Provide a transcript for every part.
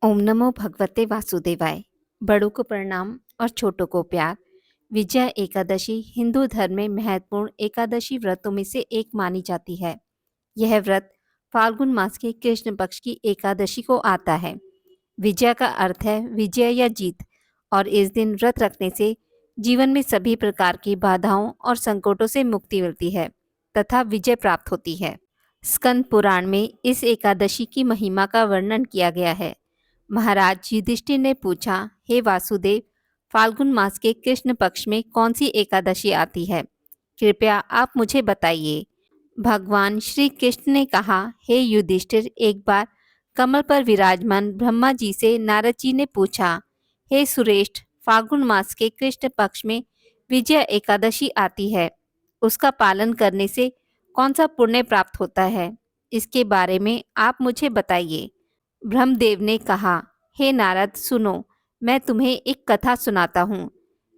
ओम नमो भगवते वासुदेवाय। बड़ों को प्रणाम और छोटों को प्यार। विजया एकादशी हिंदू धर्म में महत्वपूर्ण एकादशी व्रतों में से एक मानी जाती है। यह व्रत फाल्गुन मास के कृष्ण पक्ष की एकादशी को आता है। विजया का अर्थ है विजय या जीत, और इस दिन व्रत रखने से जीवन में सभी प्रकार की बाधाओं और संकटों से मुक्ति मिलती है तथा विजय प्राप्त होती है। स्कंद पुराण में इस एकादशी की महिमा का वर्णन किया गया है। महाराज युधिष्ठिर ने पूछा, हे वासुदेव, फाल्गुन मास के कृष्ण पक्ष में कौन सी एकादशी आती है? कृपया आप मुझे बताइए। भगवान श्री कृष्ण ने कहा, हे युधिष्ठिर, एक बार कमल पर विराजमान ब्रह्मा जी से नारद जी ने पूछा, हे सुरेष्ठ, फाल्गुन मास के कृष्ण पक्ष में विजया एकादशी आती है, उसका पालन करने से कौन सा पुण्य प्राप्त होता है? इसके बारे में आप मुझे बताइए। ब्रह्मदेव ने कहा, हे नारद, सुनो, मैं तुम्हें एक कथा सुनाता हूँ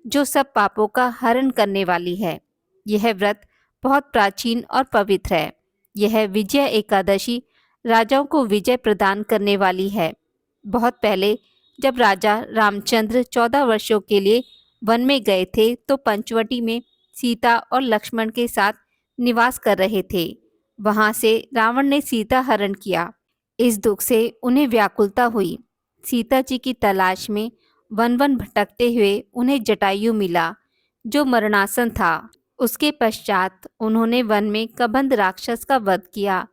जो सब पापों का हरण करने वाली है। यह व्रत बहुत प्राचीन और पवित्र है। यह विजय एकादशी राजाओं को विजय प्रदान करने वाली है। बहुत पहले जब राजा रामचंद्र 14 वर्षों के लिए वन में गए थे तो पंचवटी में सीता और लक्ष्मण के साथ निवास कर रहे थे। वहां से रावण ने सीता हरण किया। इस दुख से उन्हें व्याकुलता हुई। सीता जी की तलाश में वन वन भटकते हुए उन्हें जटायु मिला जो मरणासन था। उसके पश्चात उन्होंने वन में कबंध राक्षस का वध किया।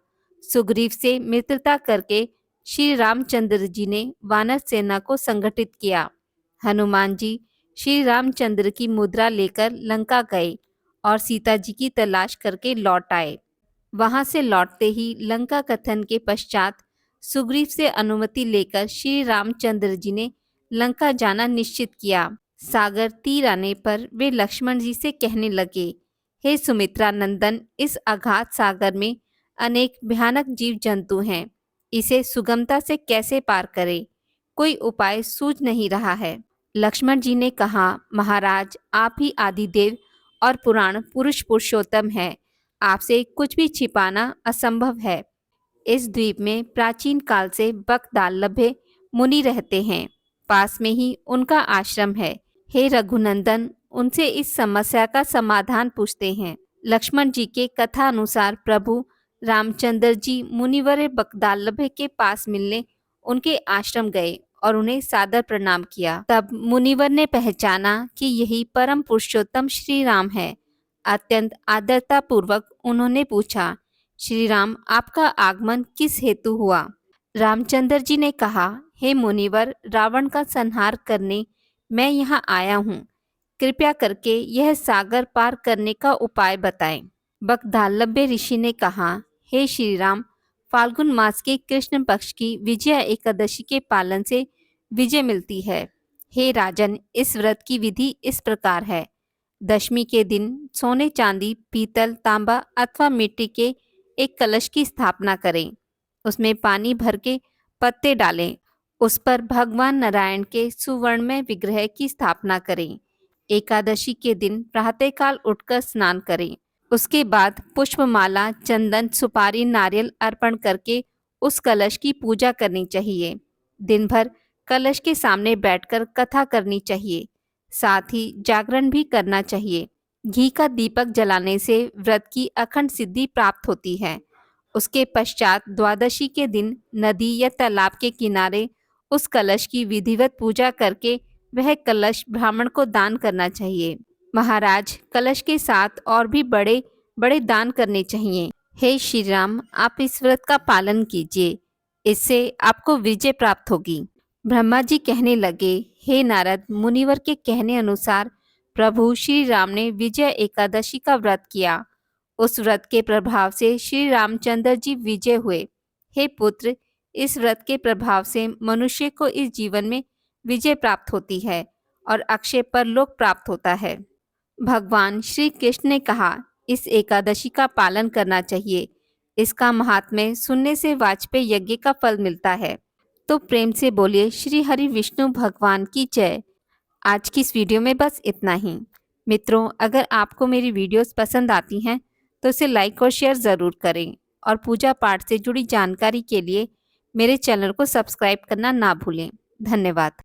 सुग्रीव से मित्रता करके श्री रामचंद्र जी ने वानर सेना को संगठित किया। हनुमान जी श्री रामचंद्र की मुद्रा लेकर लंका गए और सीता जी की तलाश करके लौट आए। वहां से लौटते ही लंका कथन के पश्चात सुग्रीव से अनुमति लेकर श्री रामचंद्र जी ने लंका जाना निश्चित किया। सागर तीर आने पर वे लक्ष्मण जी से कहने लगे, हे सुमित्रा नंदन, इस अगाध सागर में अनेक भयानक जीव जंतु हैं। इसे सुगमता से कैसे पार करें? कोई उपाय सूझ नहीं रहा है। लक्ष्मण जी ने कहा, महाराज, आप ही आदिदेव और पुराण पुरुष पुरुषोत्तम हैं। आपसे कुछ भी छिपाना असंभव है। इस द्वीप में प्राचीन काल से बकदालभ्य मुनि रहते हैं। पास में ही उनका आश्रम है। हे रघुनंदन, उनसे इस समस्या का समाधान पूछते हैं। लक्ष्मण जी के कथा अनुसार प्रभु रामचंद्र जी मुनिवर बकदालभ्य के पास मिलने उनके आश्रम गए और उन्हें सादर प्रणाम किया। तब मुनिवर ने पहचाना कि यही परम पुरुषोत्तम श्री राम है। अत्यंत आदरता पूर्वक उन्होंने पूछा, श्री राम, आपका आगमन किस हेतु हुआ? रामचंद्र जी ने कहा, हे मुनिवर, रावण का संहार करने मैं यहाँ आया हूँ। कृपया करके यह सागर पार करने का उपाय बताएं। बकदालभ्य ऋषि ने कहा, हे श्री राम, फाल्गुन मास के कृष्ण पक्ष की विजया एकादशी के पालन से विजय मिलती है। हे राजन, इस व्रत की विधि इस प्रकार है। दशमी के दिन सोने, चांदी, पीतल, तांबा अथवा मिट्टी के एक कलश की स्थापना करें। उसमें पानी भर के पत्ते डालें। उस पर भगवान नारायण के सुवर्णमय विग्रह की स्थापना करें। एकादशी के दिन प्रातःकाल उठकर स्नान करें। उसके बाद पुष्पमाला, चंदन, सुपारी, नारियल अर्पण करके उस कलश की पूजा करनी चाहिए। दिन भर कलश के सामने बैठकर कथा करनी चाहिए। साथ ही जागरण भी करना चाहिए। घी का दीपक जलाने से व्रत की अखंड सिद्धि प्राप्त होती है। उसके पश्चात द्वादशी के दिन नदी या तालाब के किनारे उस कलश की विधिवत पूजा करके वह कलश ब्राह्मण को दान करना चाहिए। महाराज, कलश के साथ और भी बड़े बड़े दान करने चाहिए। हे श्री राम, आप इस व्रत का पालन कीजिए, इससे आपको विजय प्राप्त होगी। ब्रह्मा जी कहने लगे, हे नारद, मुनिवर के कहने अनुसार प्रभु श्री राम ने विजय एकादशी का व्रत किया। उस व्रत के प्रभाव से श्री रामचंद्र जी विजय हुए। हे पुत्र, इस व्रत के प्रभाव से मनुष्य को इस जीवन में विजय प्राप्त होती है और अक्षय परलोक प्राप्त होता है। भगवान श्री कृष्ण ने कहा, इस एकादशी का पालन करना चाहिए। इसका महात्म्य सुनने से वाजपेय यज्ञ का फल मिलता है। तो प्रेम से बोलिए, श्री हरि विष्णु भगवान की जय। आज की इस वीडियो में बस इतना ही। मित्रों, अगर आपको मेरी वीडियोस पसंद आती हैं तो इसे लाइक और शेयर ज़रूर करें, और पूजा पाठ से जुड़ी जानकारी के लिए मेरे चैनल को सब्सक्राइब करना ना भूलें। धन्यवाद।